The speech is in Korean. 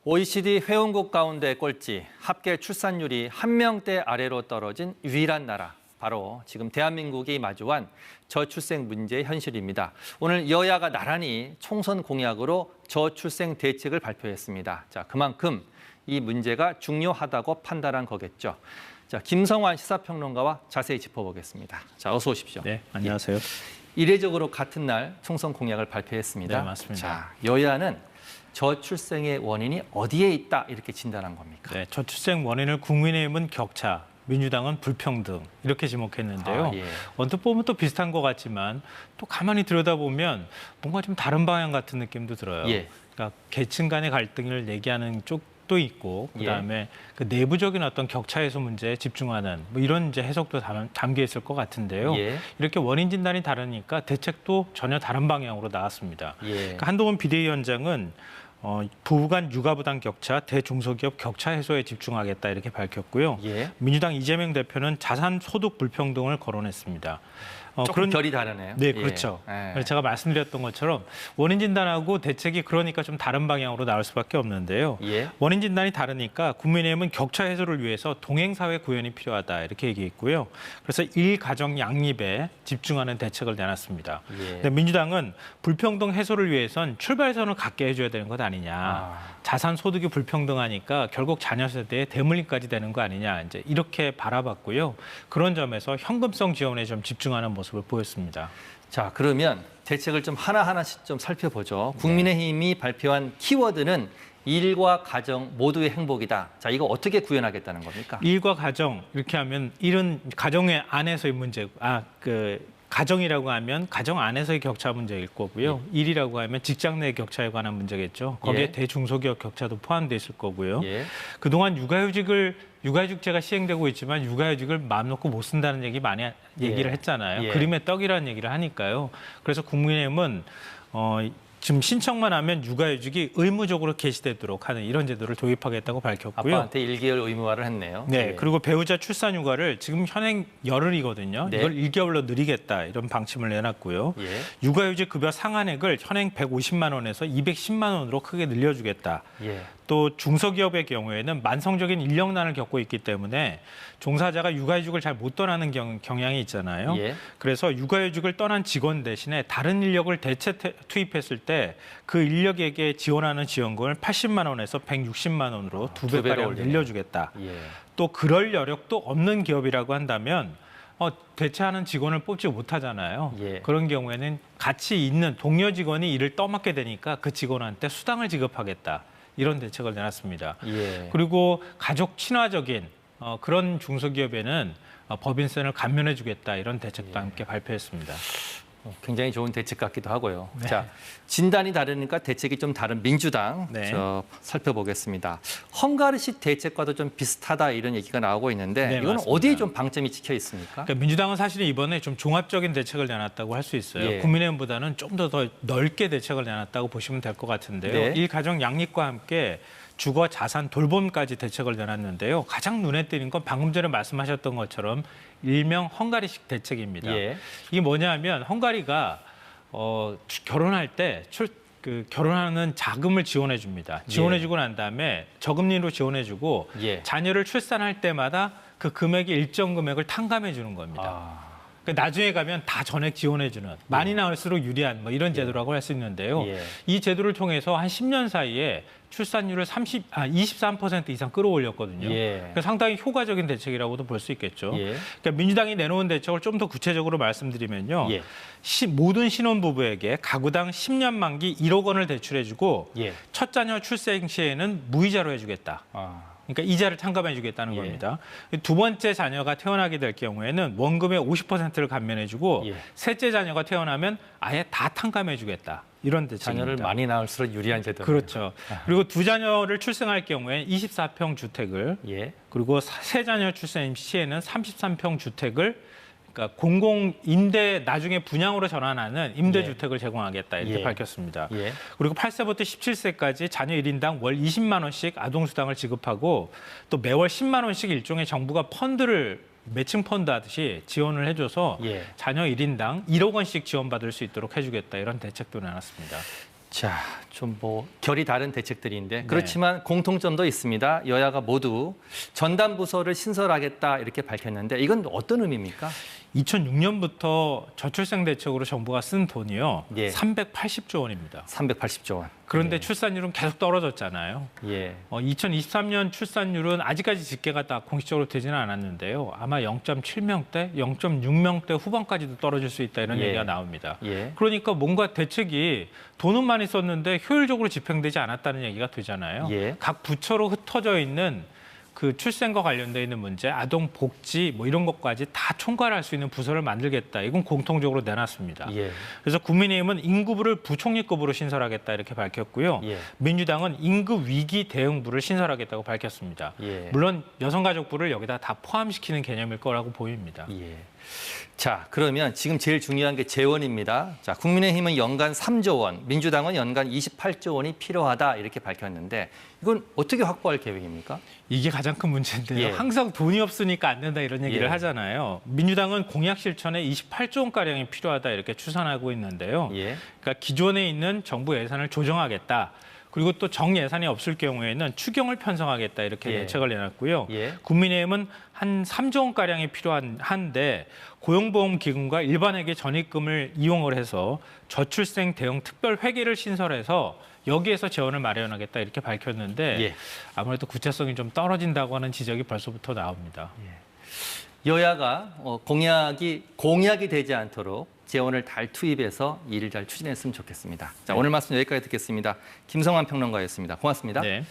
OECD 회원국 가운데 꼴찌, 합계 출산율이 한 명대 아래로 떨어진 유일한 나라. 바로 지금 대한민국이 마주한 저출생 문제의 현실입니다. 오늘 여야가 나란히 총선 공약으로 저출생 대책을 발표했습니다. 자, 그만큼 이 문제가 중요하다고 판단한 거겠죠. 자, 김성환 시사평론가와 자세히 짚어보겠습니다. 자, 어서 오십시오. 네, 안녕하세요. 이례적으로 같은 날 총선 공약을 발표했습니다. 네, 맞습니다. 자, 여야는 저출생의 원인이 어디에 있다 이렇게 진단한 겁니까? 네, 저출생 원인을 국민의힘은 격차, 민주당은 불평등 이렇게 지목했는데요. 예. 언뜻 보면 또 비슷한 것 같지만 또 가만히 들여다보면 뭔가 좀 다른 방향 같은 느낌도 들어요. 예. 그러니까 계층 간의 갈등을 얘기하는 쪽도 있고 그다음에 그 내부적인 어떤 격차 해소 문제에 집중하는 뭐 이런 이제 해석도 담겨 있을 것 같은데요. 예. 이렇게 원인 진단이 다르니까 대책도 전혀 다른 방향으로 나왔습니다. 예. 그러니까 한동훈 비대위원장은 부부 간 육아 부담 격차, 대중소기업 격차 해소에 집중하겠다 이렇게 밝혔고요. 예. 민주당 이재명 대표는 자산 소득 불평등을 거론했습니다. 조금 결이 다르네요. 네, 그렇죠. 예. 그래서 제가 말씀드렸던 것처럼 원인 진단하고 대책이 그러니까 좀 다른 방향으로 나올 수밖에 없는데요. 예. 원인 진단이 다르니까 국민의힘은 격차 해소를 위해서 동행사회 구현이 필요하다 이렇게 얘기했고요. 그래서 일가정 양립에 집중하는 대책을 내놨습니다. 예. 근데 민주당은 불평등 해소를 위해선 출발선을 갖게 해줘야 되는 것 아니냐. 자산 소득이 불평등하니까 결국 자녀 세대에 대물림까지 되는 거 아니냐. 이제 이렇게 바라봤고요. 그런 점에서 현금성 지원에 좀 집중하는 모습을 보였습니다. 자, 그러면 대책을 좀 하나하나씩 좀 살펴보죠. 국민의힘이 발표한 키워드는 일과 가정 모두의 행복이다. 자, 이거 어떻게 구현하겠다는 겁니까? 일과 가정 이렇게 하면 일은 가정의 안에서의 문제고, 가정이라고 하면 가정 안에서의 격차 문제일 거고요. 일이라고 하면 직장 내 격차에 관한 문제겠죠. 거기에 예. 대중소기업 격차도 포함돼 있을 거고요. 예. 그동안 육아휴직제가 시행되고 있지만 육아휴직을 마음 놓고 못 쓴다는 얘기를 했잖아요. 예. 그림의 떡이라는 얘기를 하니까요. 그래서 국민의힘은 지금 신청만 하면 육아휴직이 의무적으로 개시되도록 하는 이런 제도를 도입하겠다고 밝혔고요. 아빠한테 1개월 의무화를 했네요. 네, 예. 그리고 배우자 출산휴가를 지금 현행 열흘이거든요. 네. 이걸 1개월로 늘리겠다 이런 방침을 내놨고요. 예. 육아휴직 급여 상한액을 현행 150만 원에서 210만 원으로 크게 늘려주겠다. 예. 또 중소기업의 경우에는 만성적인 인력난을 겪고 있기 때문에 종사자가 육아휴직을 잘 못 떠나는 경향이 있잖아요. 예. 그래서 육아휴직을 떠난 직원 대신에 다른 인력을 대체 투입했을 때 그 인력에게 지원하는 지원금을 80만 원에서 160만 원으로 두 배가량 늘려주겠다. 예. 또 그럴 여력도 없는 기업이라고 한다면 대체하는 직원을 뽑지 못하잖아요. 예. 그런 경우에는 같이 있는 동료 직원이 일을 떠맡게 되니까 그 직원한테 수당을 지급하겠다. 이런 대책을 내놨습니다. 예. 그리고 가족 친화적인 그런 중소기업에는 법인세를 감면해주겠다. 이런 대책도 함께 발표했습니다. 굉장히 좋은 대책 같기도 하고요. 네. 자, 진단이 다르니까 대책이 좀 다른 민주당 네. 살펴보겠습니다. 헝가리식 대책과도 좀 비슷하다 이런 얘기가 나오고 있는데 네, 이건 맞습니다. 어디에 좀 방점이 찍혀 있습니까? 그러니까 민주당은 사실은 이번에 좀 종합적인 대책을 내놨다고 할 수 있어요. 예. 국민의힘보다는 좀 더 넓게 대책을 내놨다고 보시면 될 것 같은데요. 네. 일가정 양립과 함께 주거 자산 돌봄까지 대책을 내놨는데요. 가장 눈에 띄는 건 방금 전에 말씀하셨던 것처럼 일명 헝가리식 대책입니다. 예. 이게 뭐냐면 헝가리가 결혼할 때 결혼하는 자금을 지원해 줍니다. 지원해 주고 난 다음에 저금리로 지원해 주고 예. 자녀를 출산할 때마다 그 금액의 일정 금액을 탕감해 주는 겁니다. 그러니까 나중에 가면 다 전액 지원해주는 많이 나올수록 유리한 뭐 이런 제도라고 할 수 있는데요. 예. 이 제도를 통해서 한 10년 사이에 출산율을 23% 이상 끌어올렸거든요. 예. 그러니까 상당히 효과적인 대책이라고도 볼 수 있겠죠. 예. 그러니까 민주당이 내놓은 대책을 좀 더 구체적으로 말씀드리면요. 예. 모든 신혼부부에게 가구당 10년 만기 1억 원을 대출해주고 예. 첫 자녀 출생 시에는 무이자로 해주겠다. 그러니까 이자를 탕감해 주겠다는 예. 겁니다. 두 번째 자녀가 태어나게 될 경우에는 원금의 50%를 감면해 주고 예. 셋째 자녀가 태어나면 아예 다 탕감해 주겠다. 이런 대책입니다. 자녀를 많이 낳을수록 유리한 제도. 그렇죠. 그리고 두 자녀를 출생할 경우에 24평 주택을 예. 그리고 세 자녀 출생 시에는 33평 주택을 그러니까 공공 임대 나중에 분양으로 전환하는 임대주택을 제공하겠다 이렇게 예. 밝혔습니다. 예. 그리고 8세부터 17세까지 자녀 1인당 월 20만 원씩 아동수당을 지급하고 또 매월 10만 원씩 일종의 정부가 펀드를 매칭 펀드 하듯이 지원을 해줘서 예. 자녀 1인당 1억 원씩 지원받을 수 있도록 해주겠다 이런 대책도 내놨습니다. 자, 좀 뭐 결이 다른 대책들인데 그렇지만 공통점도 있습니다. 여야가 모두 전담 부서를 신설하겠다 이렇게 밝혔는데 이건 어떤 의미입니까? 2006년부터 저출생 대책으로 정부가 쓴 돈이요. 예. 380조 원입니다. 380조 원. 그런데 예. 출산율은 계속 떨어졌잖아요. 예. 2023년 출산율은 아직까지 집계가 딱 공식적으로 되지는 않았는데요. 아마 0.7명대, 0.6명대 후반까지도 떨어질 수 있다 이런 예. 얘기가 나옵니다. 예. 그러니까 뭔가 대책이 돈은 많이 썼는데 효율적으로 집행되지 않았다는 얘기가 되잖아요. 예. 각 부처로 흩어져 있는 그 출생과 관련돼 있는 문제, 아동 복지 뭐 이런 것까지 다 총괄할 수 있는 부서를 만들겠다. 이건 공통적으로 내놨습니다. 예. 그래서 국민의힘은 인구부를 부총리급으로 신설하겠다 이렇게 밝혔고요. 예. 민주당은 인구 위기 대응부를 신설하겠다고 밝혔습니다. 예. 물론 여성가족부를 여기다 다 포함시키는 개념일 거라고 보입니다. 예. 자, 그러면 지금 제일 중요한 게 재원입니다. 자, 국민의힘은 연간 3조 원, 민주당은 연간 28조 원이 필요하다 이렇게 밝혔는데 이건 어떻게 확보할 계획입니까? 이게 가장 큰 문제인데요. 예. 항상 돈이 없으니까 안 된다 이런 얘기를 예. 하잖아요. 민주당은 공약 실천에 28조 원가량이 필요하다 이렇게 추산하고 있는데요. 예. 그러니까 기존에 있는 정부 예산을 조정하겠다. 그리고 또 정예산이 없을 경우에는 추경을 편성하겠다 이렇게 예. 대책을 내놨고요. 예. 국민의힘은 한 3조 원가량이 필요한데 고용보험기금과 일반회계 전입금을 이용을 해서 저출생 대응 특별회계를 신설해서 여기에서 재원을 마련하겠다 이렇게 밝혔는데 예. 아무래도 구체성이 좀 떨어진다고 하는 지적이 벌써부터 나옵니다. 여야가 공약이 되지 않도록 재원을 잘 투입해서 일을 잘 추진했으면 좋겠습니다. 자, 오늘 말씀 여기까지 듣겠습니다. 김성환 평론가였습니다. 고맙습니다. 네.